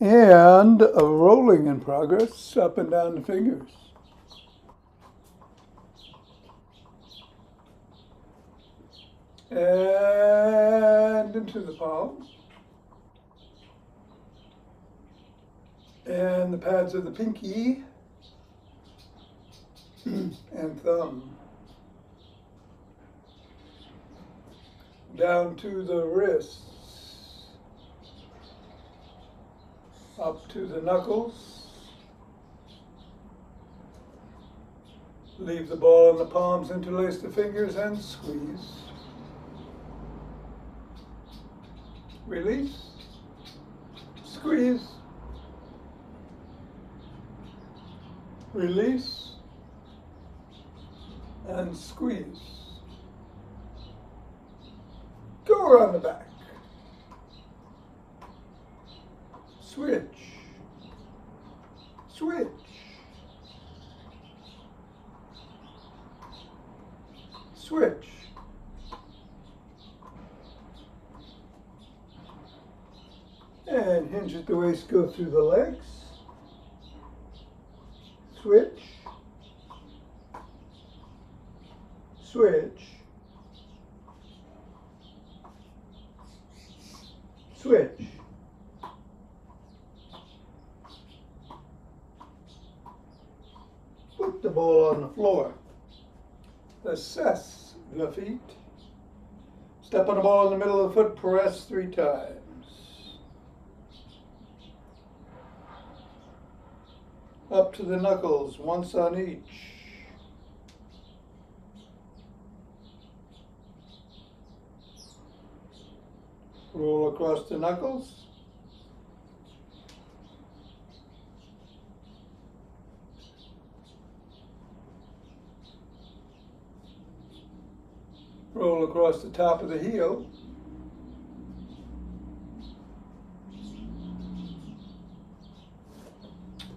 and a rolling in progress up and down the fingers. And into the palm. And the pads of the pinky and thumb. Down to the wrists. Up to the knuckles. Leave the ball in the palms, interlace the fingers and squeeze. Release. Squeeze. Release. And squeeze. Go around the back. Switch. Switch. Switch. And hinge at the waist, go through the legs. Switch. Switch. Switch. Put the ball on the floor. Assess the feet. Step on the ball in the middle of the foot, press 3 times. Up to the knuckles, once on each. Roll across the knuckles. Roll across the top of the heel.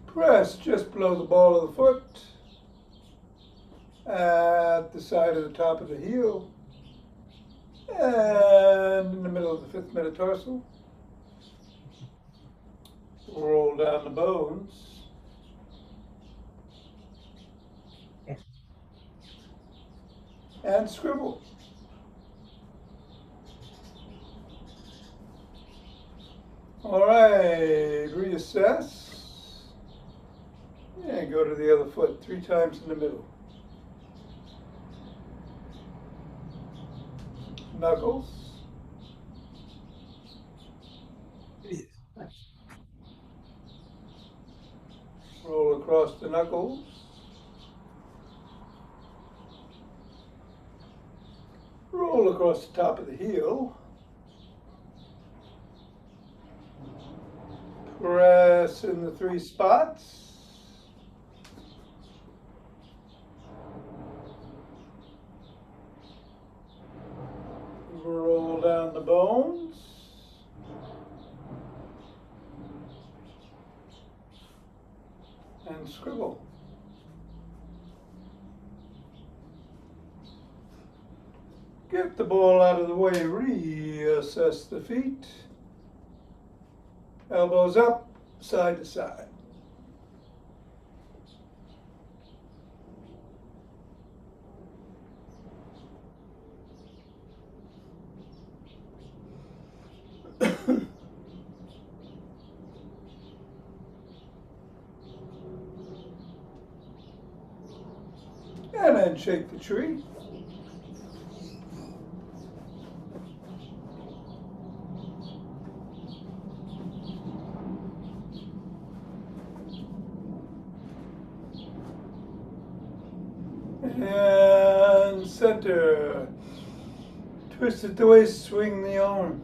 Press just below the ball of the foot at the side of the top of the heel and in the middle of the 5th metatarsal. Roll down the bones. And scribble. All right, reassess. And go to the other foot 3 times in the middle. Knuckles. Roll across the knuckles. Roll across the top of the heel. Press in the 3 spots. Roll down the bones. And scribble. Get the ball out of the way, reassess the feet. Elbows up, side to side. And then shake the tree. And center. Twist at the waist, swing the arm.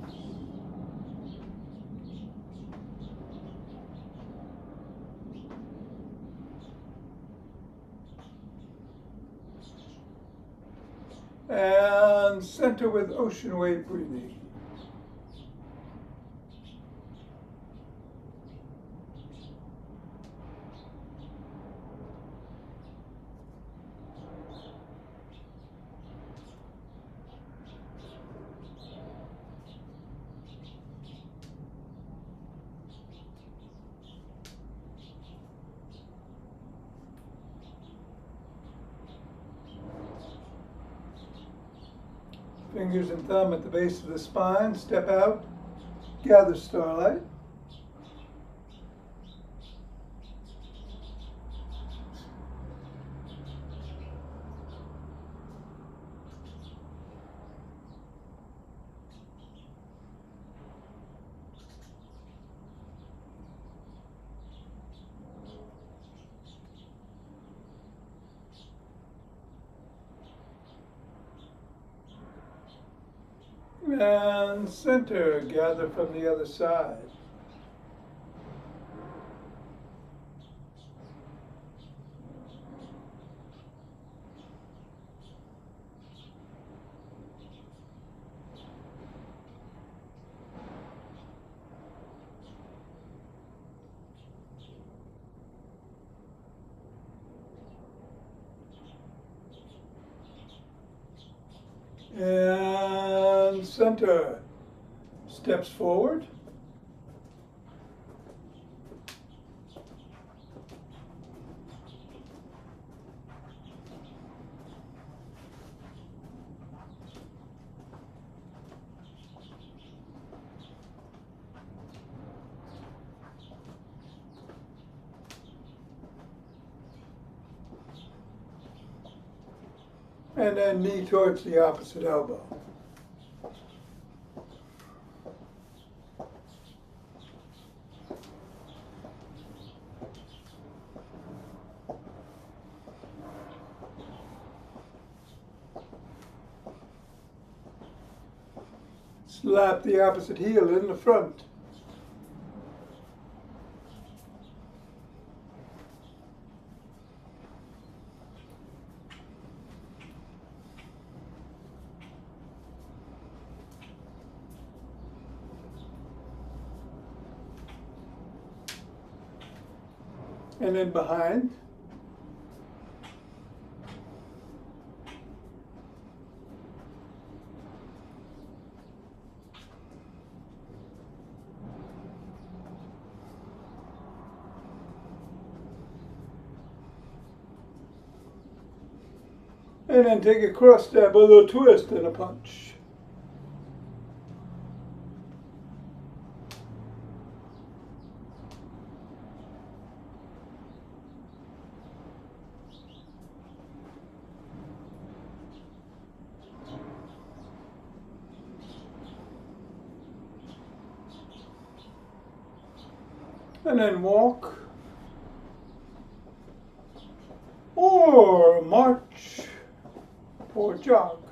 And center with ocean wave breathing. Fingers and thumb at the base of the spine. Step out. Gather starlight. And center, gather from the other side. And center, steps forward. And then knee towards the opposite elbow. Slap the opposite heel in the front. And then behind. And then take a cross step, a little twist and a punch. And then walk or march or jog.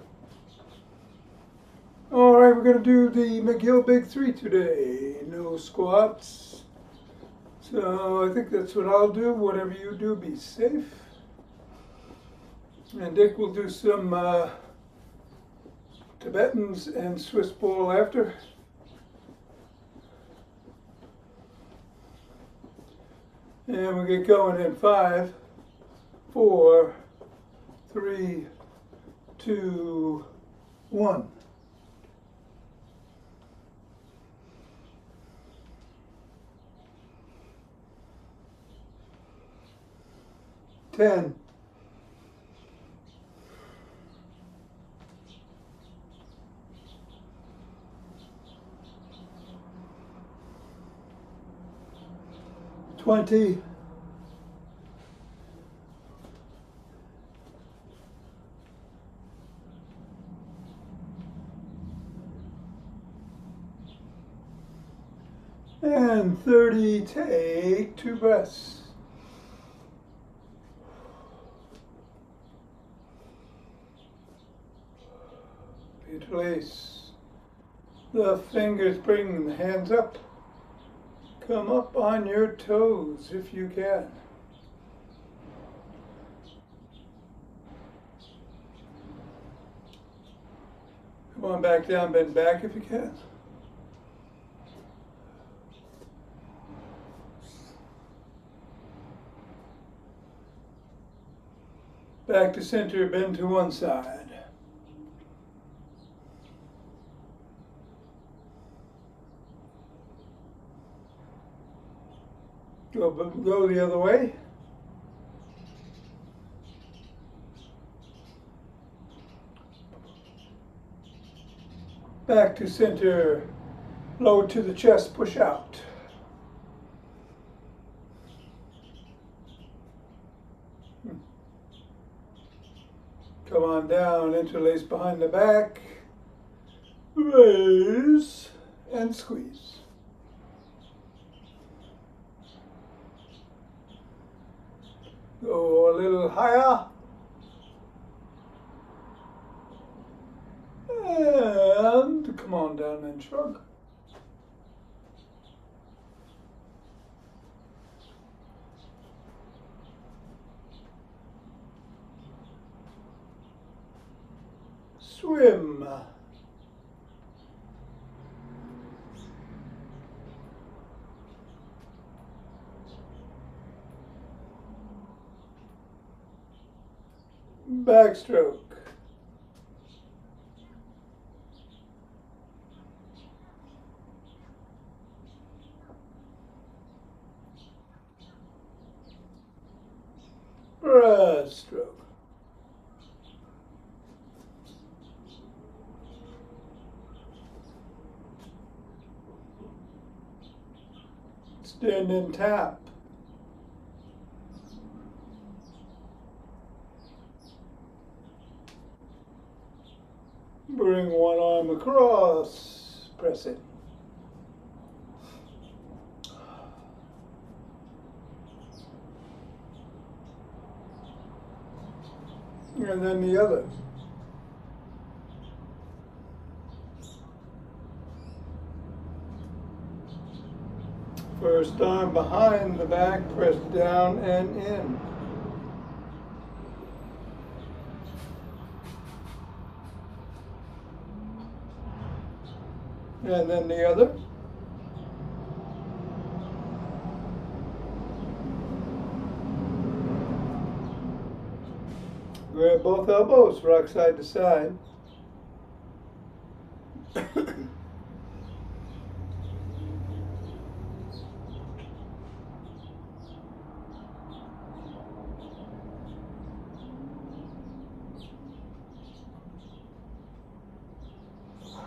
All right, we're going to do the McGill Big 3 today. No squats. So I think that's what I'll do. Whatever you do, be safe. And Dick will do some Tibetans and Swiss ball after. And we'll get going in 5, 4, 3, 2, 1. Ten. 20. 30, take 2 breaths. Interlace the fingers, bring the hands up. Come up on your toes if you can. Come on back down, bend back if you can. Back to center, bend to one side. Go the other way. Back to center. Lower to the chest, push out. Come on down, interlace behind the back. Raise and squeeze. Go a little higher. And come on down and shrug. Swim. Backstroke. Breaststroke. Stand and tap. Bring one arm across, press it. And then the other. First arm behind the back, press down and in. And then the other. Grab both elbows, rock side to side.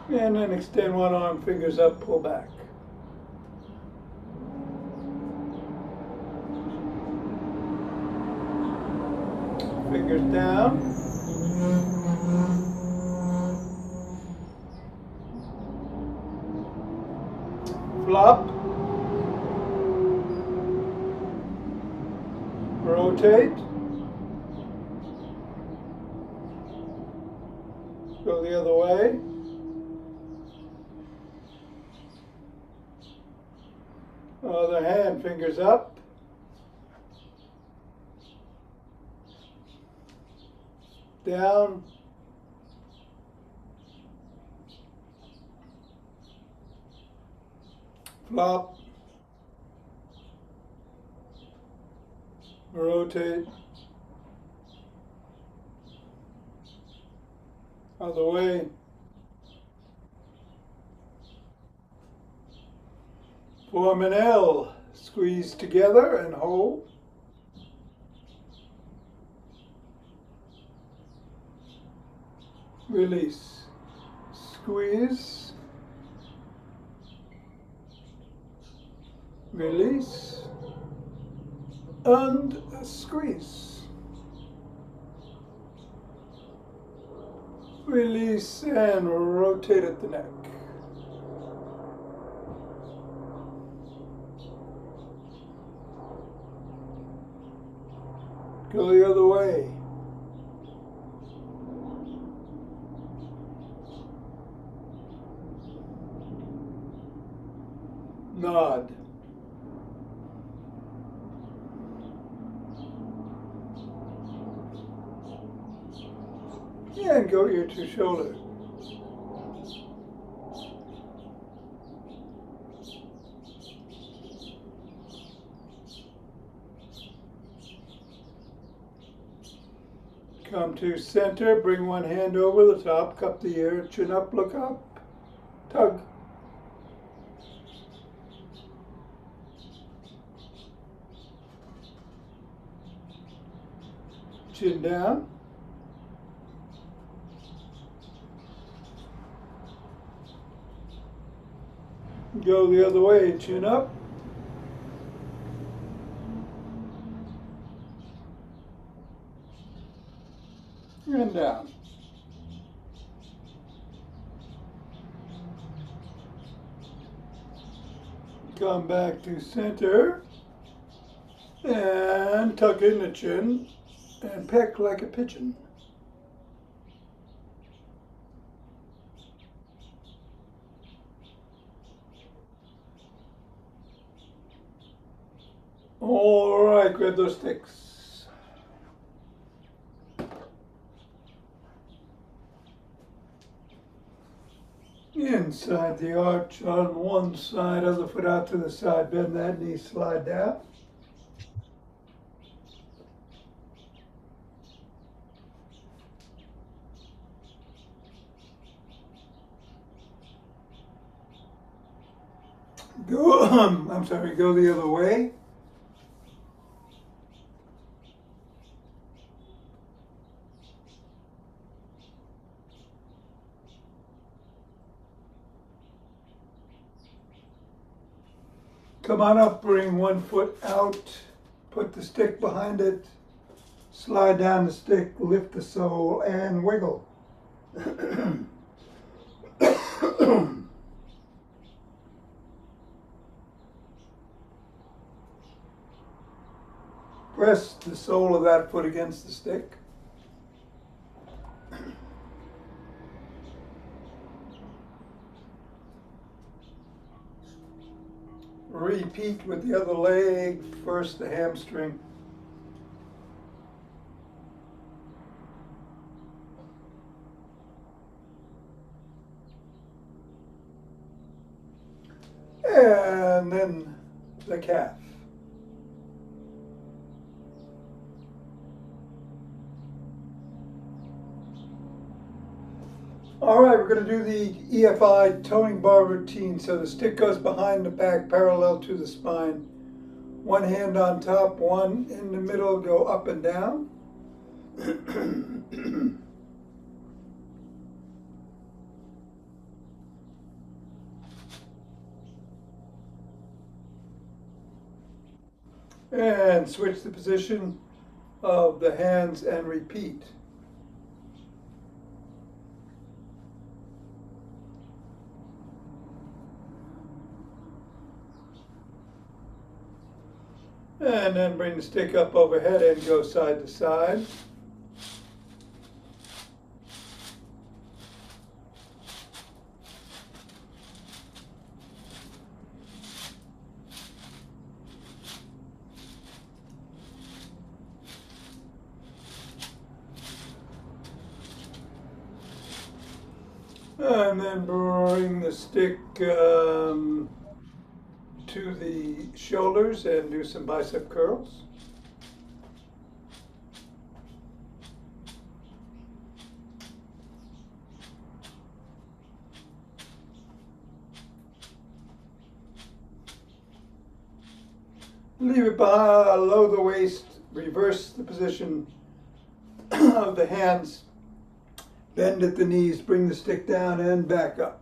And then extend one arm, fingers up, pull back. Fingers down. Flop. Rotate. Go the other way. Other hand, fingers up. Down. Flop. Rotate. Other way. Form an L, squeeze together and hold. Release, squeeze, release, and squeeze. Release and rotate at the neck. Go the other way. Nod. And go ear to shoulder. Come to center, bring one hand over the top, cup the ear, chin up, look up, tug. Chin down. Go the other way, chin up. And down. Come back to center and tuck in the chin and peck like a pigeon. All right, grab those sticks. Inside the arch on one side, other foot out to the side, bend that knee, slide down. Go, go the other way. Come on up, bring one foot out, put the stick behind it, slide down the stick, lift the sole, and wiggle. Press the sole of that foot against the stick. Repeat with the other leg, first the hamstring. And then the calf. All right, we're going to do the EFI toning bar routine. So the stick goes behind the back parallel to the spine. One hand on top, one in the middle, go up and down. And switch the position of the hands and repeat. And then bring the stick up overhead and go side to side. And then bring the stick to the shoulders and do some bicep curls. Leave it below the waist, reverse the position of the hands, bend at the knees, bring the stick down and back up.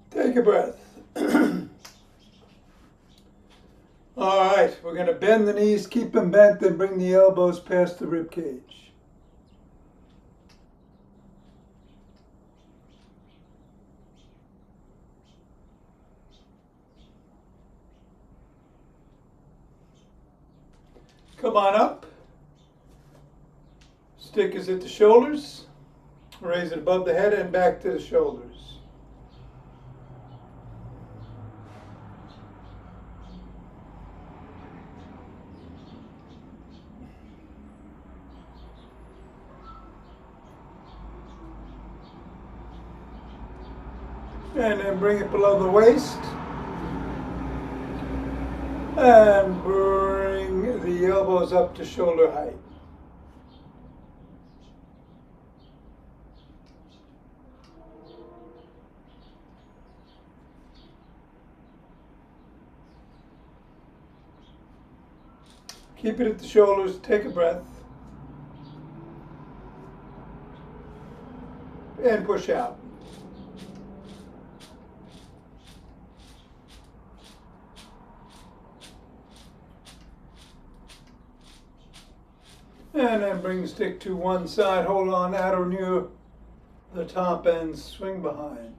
Take a breath. All right, we're going to bend the knees, keep them bent, then bring the elbows past the rib cage. Come on up. Stick is at the shoulders. Raise it above the head and back to the shoulders. And then bring it below the waist. And bring the elbows up to shoulder height. Keep it at the shoulders, take a breath, and push out. And then bring the stick to one side, hold on at or near the top and swing behind.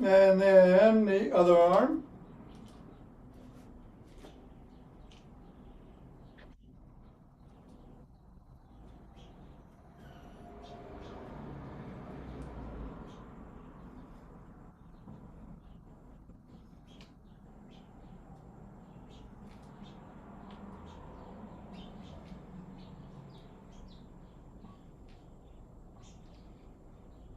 And then the other arm.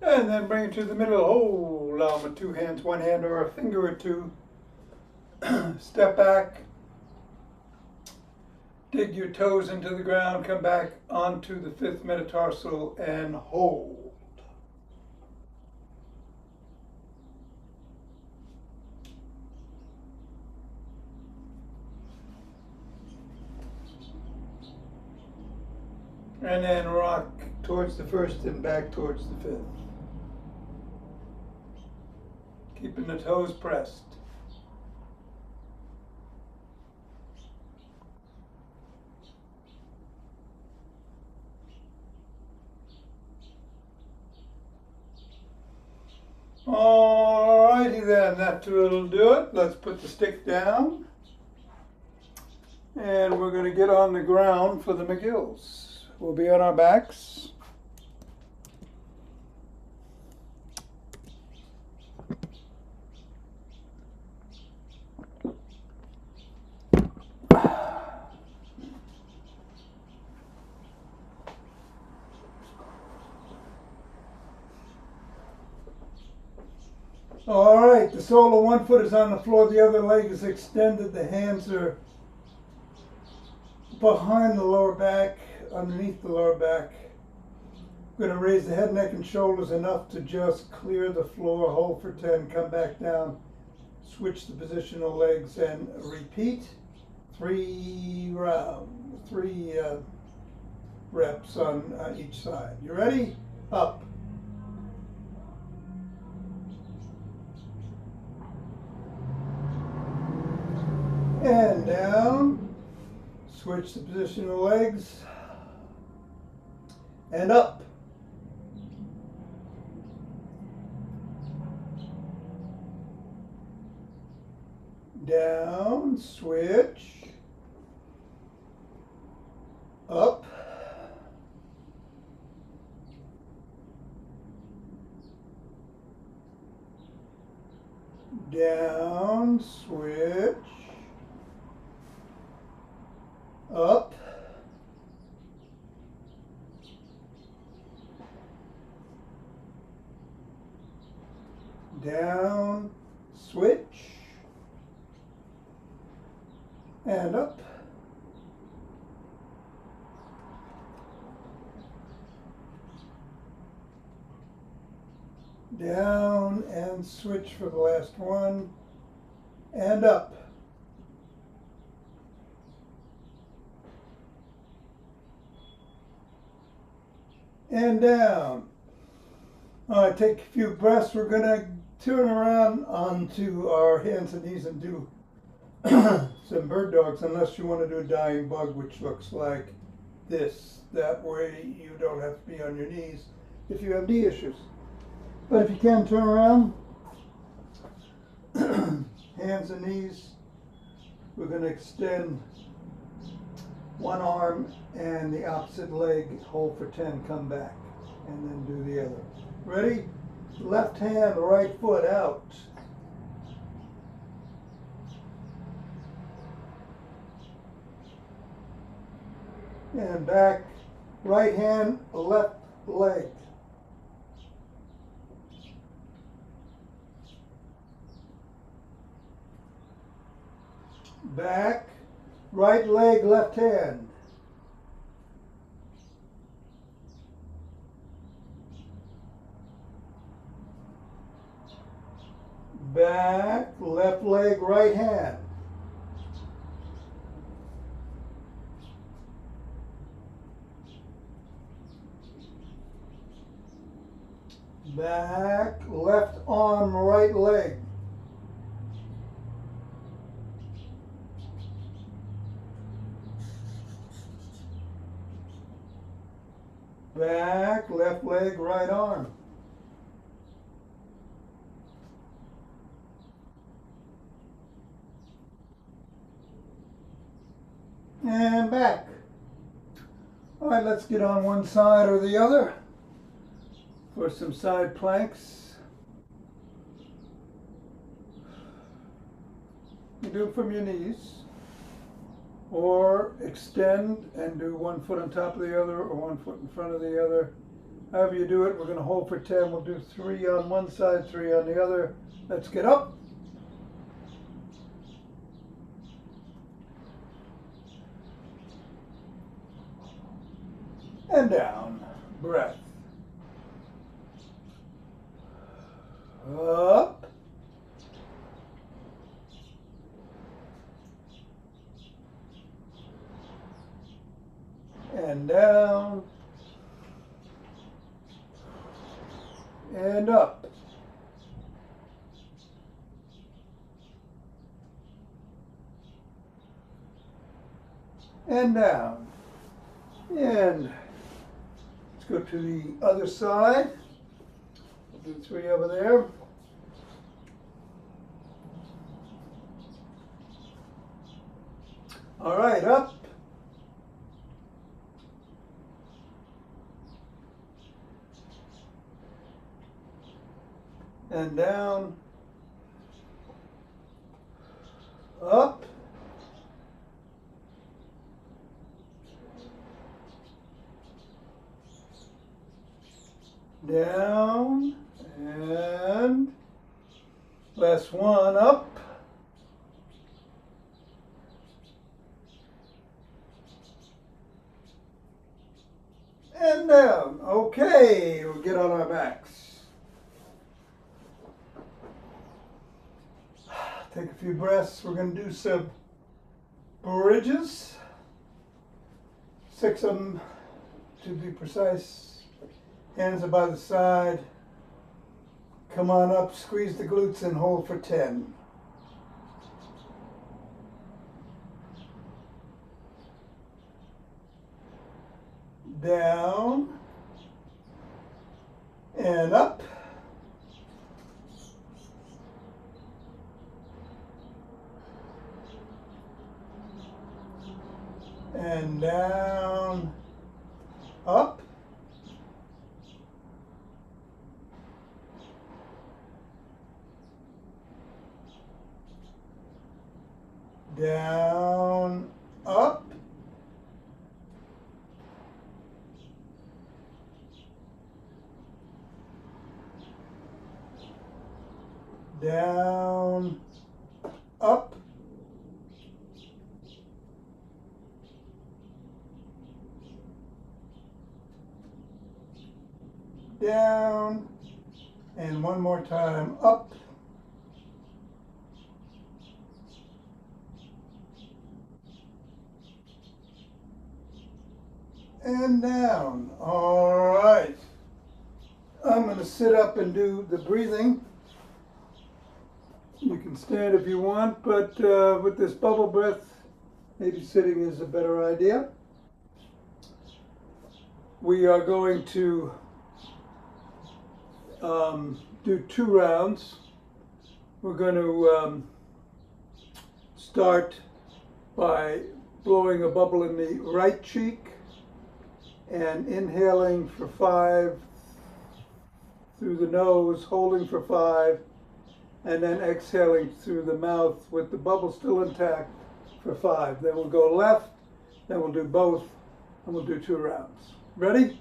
And then bring it to the middle. Hold on with two hands, one hand or a finger or two. Step back. Dig your toes into the ground. Come back onto the fifth metatarsal and hold. And then rock towards the first and back towards the fifth. Keeping the toes pressed. Alrighty then, that will do it. Let's put the stick down. And we're going to get on the ground for the McGills. We'll be on our backs. All right, the sole of one foot is on the floor, the other leg is extended, the hands are behind the lower back, underneath the lower back. I'm going to raise the head, neck, and shoulders enough to just clear the floor, hold for 10, come back down, switch the position of legs, and repeat 3 reps on each side. You ready? Up. And down, switch the position of the legs, and up. Down, switch, up, down, switch, up, down, switch, and up, down, and switch for the last one, and up. And down. All right, take a few breaths. We're going to turn around onto our hands and knees and do some bird dogs, unless you want to do a dying bug, which looks like this. That way you don't have to be on your knees if you have knee issues. But if you can, turn around. Hands and knees. We're going to extend one arm and the opposite leg, hold for 10, come back, and then do the other. Ready? Left hand, right foot out. And back, right hand, left leg. back, right leg, left hand. Back, left leg, right hand. Back, left arm, right leg. Back, left leg, right arm. And back. All right, let's get on one side or the other for some side planks. You do it from your knees, or extend and do 1 foot on top of the other or 1 foot in front of the other. However you do it, we're going to hold for 10. We'll do 3 on one side, 3 on the other. Let's get up. And down. Breath. Up. And down. And up. And down. And let's go to the other side. We'll do 3 over there. All right, up. And down. Up. Down. And last one, up. And down. Okay, we'll get on our backs. Take a few breaths. We're going to do some bridges. 6 of them to be precise. Hands are by the side. Come on up, squeeze the glutes and hold for 10. Down and up. And down, up. Down, up. Down, up. Down, and one more time, up. And down. All right. I'm going to sit up and do the breathing. You can stand if you want, but with this bubble breath, maybe sitting is a better idea. We are going to do 2 rounds. We're going to start by blowing a bubble in the right cheek and inhaling for 5 through the nose, holding for 5, and then exhaling through the mouth with the bubble still intact for 5. Then we'll go left, then we'll do both, and we'll do 2 rounds. Ready?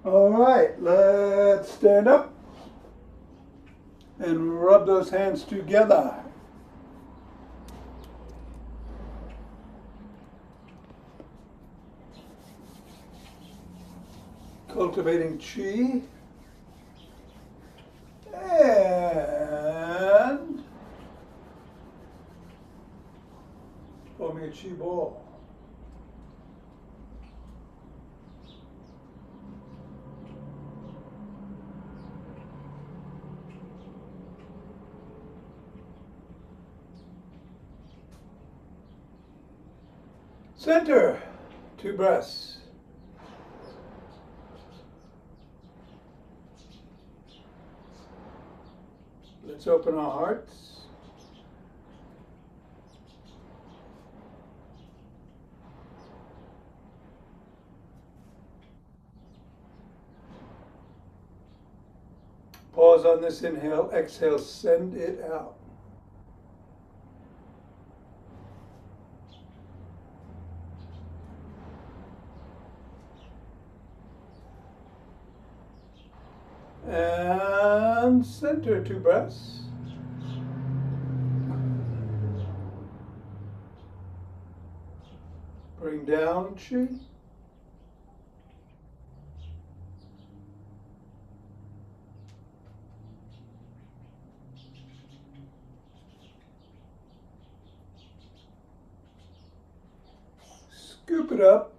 All right, let's stand up and rub those hands together. Cultivating chi. And forming a chi ball. Center, 2 breaths. Let's open our hearts. Pause on this inhale, exhale, send it out. And center, 2 breaths. Bring down chi. Scoop it up.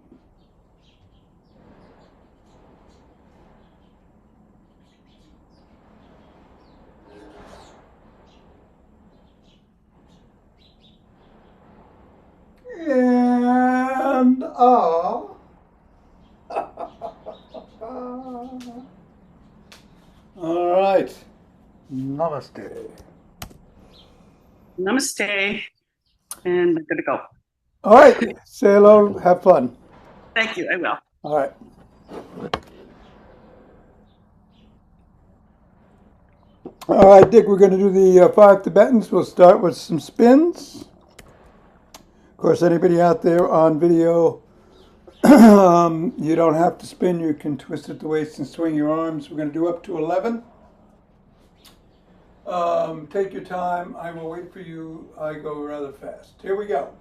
And all right. Namaste. Namaste. And I'm going to go. All right. Say hello. Have fun. Thank you. I will. All right. All right, Dick, we're going to do the 5 Tibetans. We'll start with some spins. Of course, anybody out there on video, you don't have to spin. You can twist at the waist and swing your arms. We're going to do up to 11. Take your time. I will wait for you. I go rather fast. Here we go.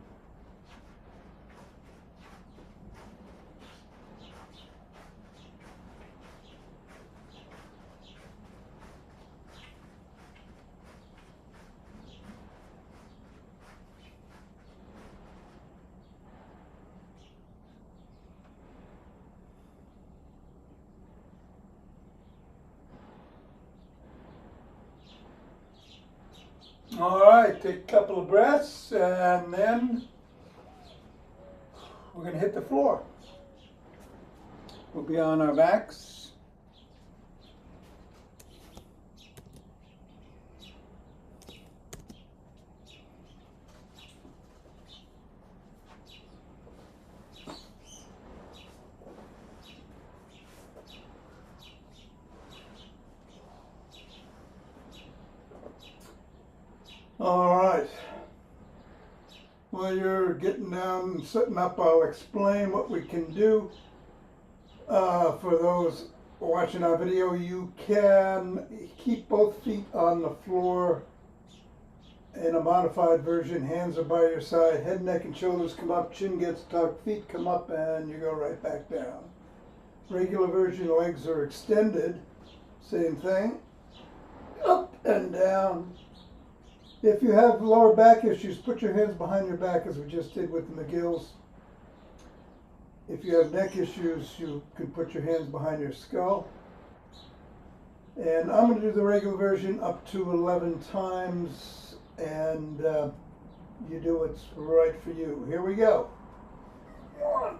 All right, take a couple of breaths, and then we're going to hit the floor. We'll be on our backs. All right. While you're getting down and setting up, I'll explain what we can do. For those watching our video, you can keep both feet on the floor in a modified version. Hands are by your side, head, neck, and shoulders come up, chin gets tucked, feet come up, and you go right back down. Regular version, legs are extended. Same thing. Up and down. If you have lower back issues, put your hands behind your back as we just did with the McGills. If you have neck issues, you can put your hands behind your skull. And I'm going to do the regular version up to 11 times, and you do what's right for you. Here we go. 1.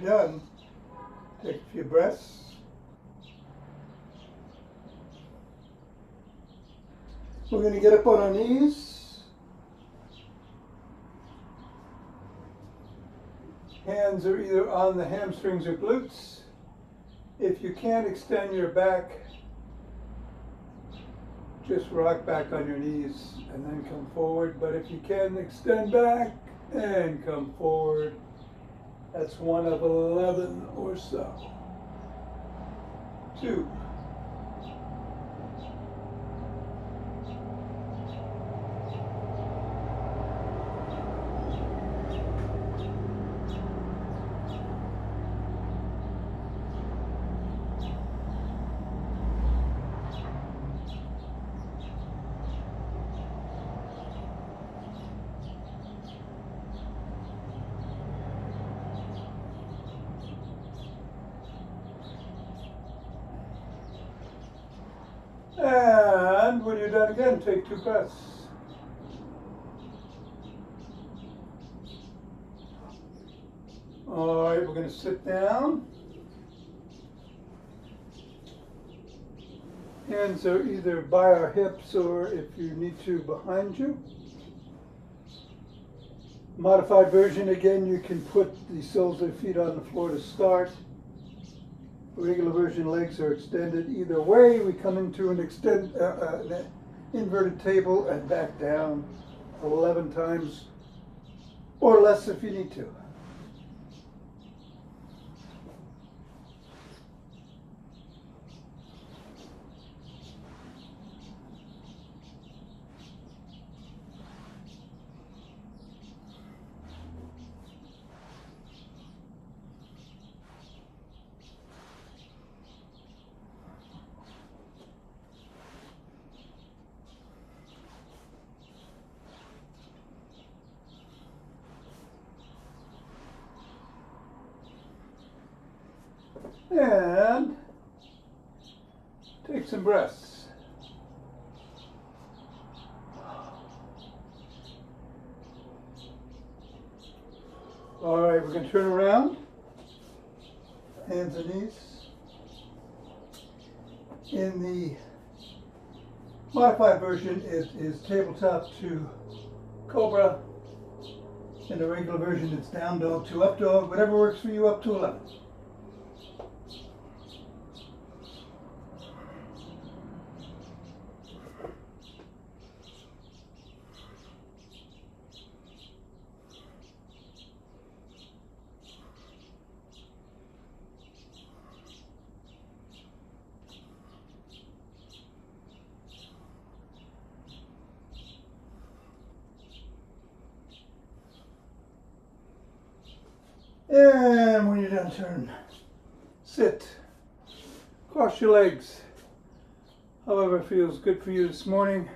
done, take a few breaths. We're going to get up on our knees. Hands are either on the hamstrings or glutes. If you can't extend your back, just rock back on your knees and then come forward. But if you can, extend back and come forward. That's 1 of 11 or so. 2. And when you're done again, take 2 breaths. All right, we're going to sit down. Hands are either by our hips or, if you need to, behind you. Modified version, again, you can put the soles of the feet on the floor to start. Regular version, legs are extended. Either way, we come into an inverted table and back down 11 times or less if you need to. And take some breaths. All right, we're going to turn around, hands and knees. In the modified version, it is tabletop to cobra. In the regular version, it's down dog to up dog, whatever works for you, up to 11. And when you're done, turn, sit, cross your legs, however feels good for you this morning,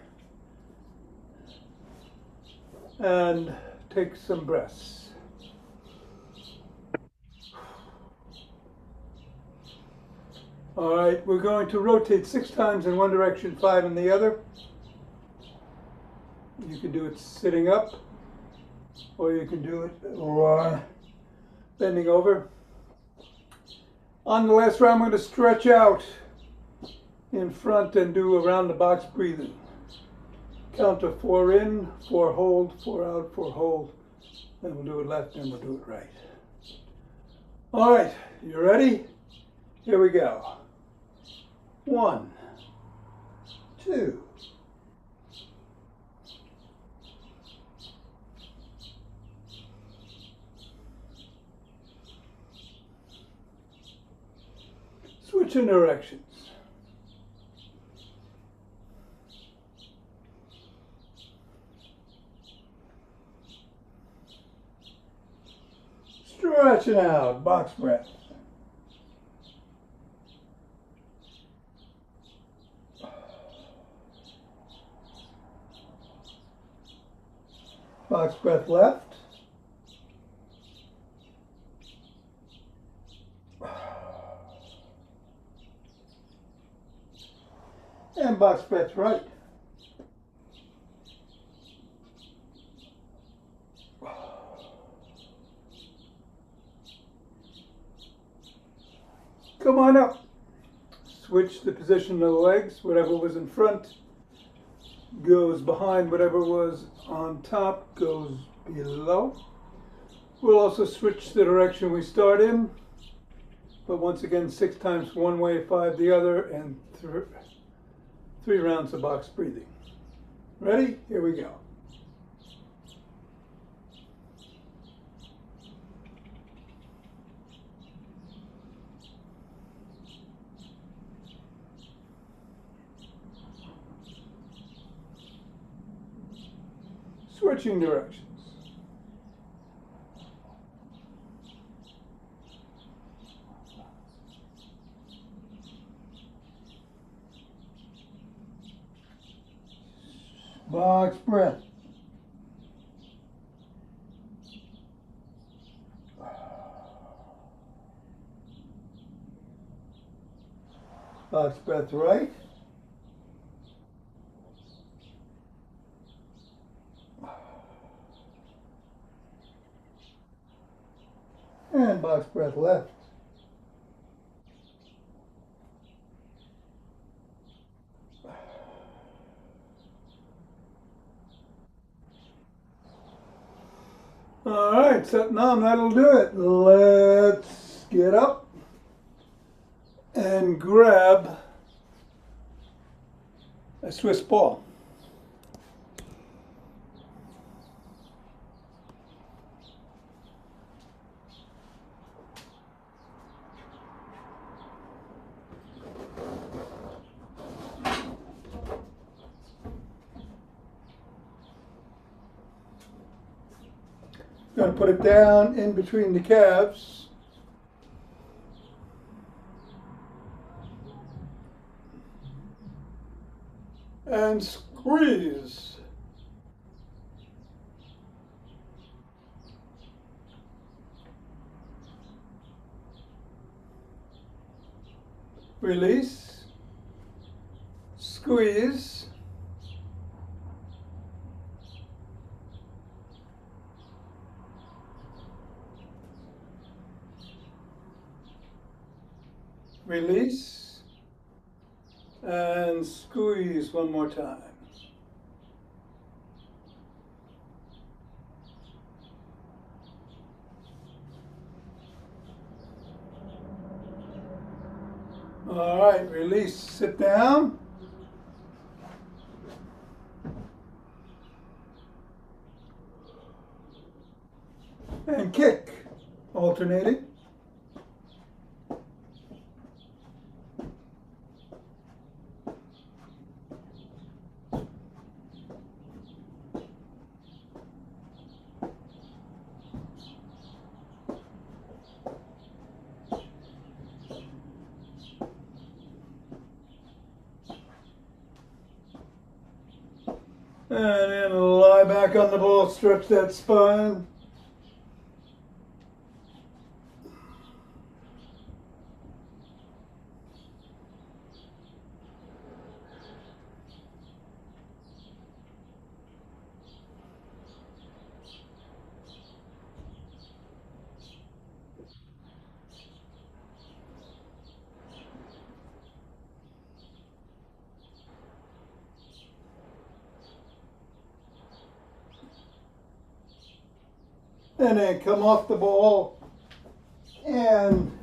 and take some breaths. All right, we're going to rotate 6 times in one direction, 5 in the other. You can do it sitting up, or you can do it bending over. On the last round, we're going to stretch out in front and do a round the box breathing. Count to 4 in, 4 hold, 4 out, 4 hold. Then we'll do it left and we'll do it right. All right, you ready? Here we go. 1, 2, 2 directions. Stretch it out, box breath. Box breath left. And box breath right. come on up. Switch the position of the legs. Whatever was in front goes behind, whatever was on top goes below. We'll also switch the direction we start in, but once again 6 times one way, 5 the other, and 3 rounds of box breathing. Ready? Here we go. Switching directions. Box breath. Box breath right. And box breath left. All right, so now that'll do it. Let's get up and grab a Swiss ball. Going to put it down in between the calves. And squeeze. Release. Squeeze. Release and squeeze one more time. All right, release, sit down. And kick, alternating. And then lie back on the ball, stretch that spine. And then come off the ball and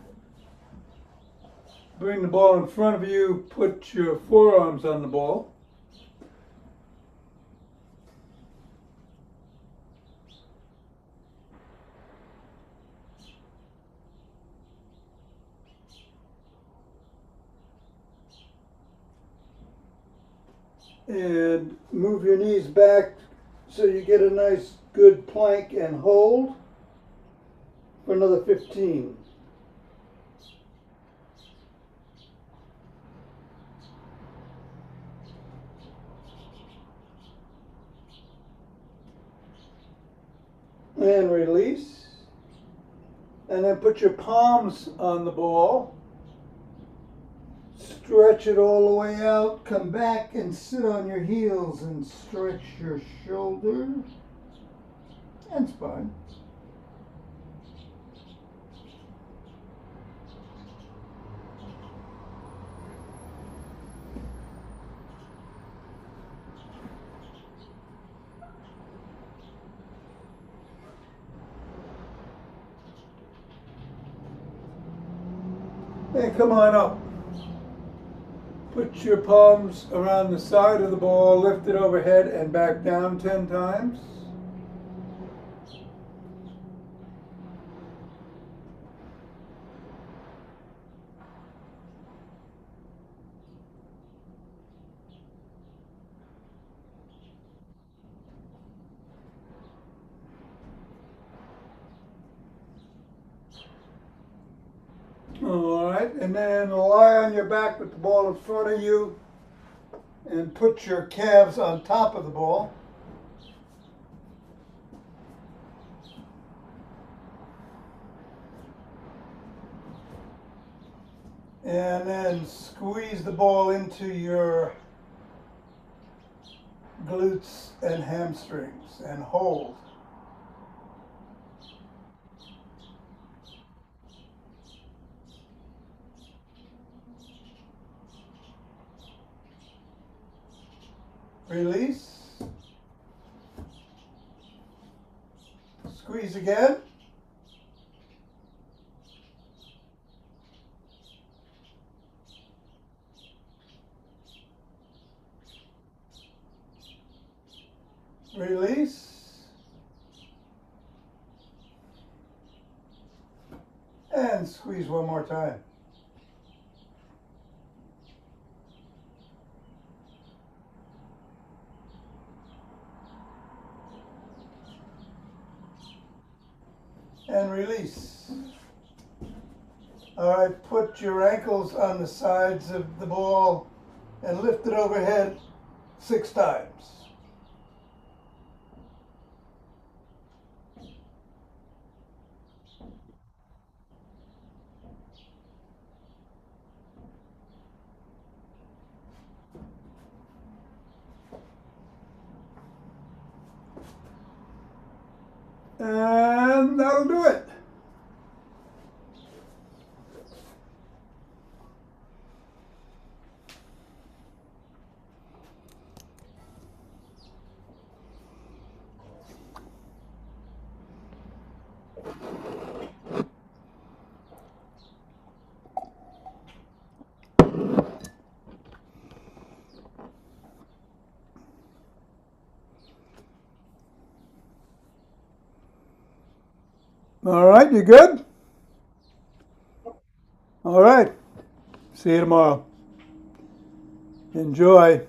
bring the ball in front of you, put your forearms on the ball. And move your knees back so you get a nice good plank and hold for another 15. And release. And then put your palms on the ball. Stretch it all the way out. Come back and sit on your heels and stretch your shoulder and spine. And come on up. Put your palms around the side of the ball, lift it overhead and back down 10 times. All right, and then lie on your back with the ball in front of you and put your calves on top of the ball. And then squeeze the ball into your glutes and hamstrings and hold. Release. Squeeze again. Release. And squeeze one more time. And release. All right, put your ankles on the sides of the ball and lift it overhead 6 times. And that'll do it. All right, you good? All right. See you tomorrow. Enjoy.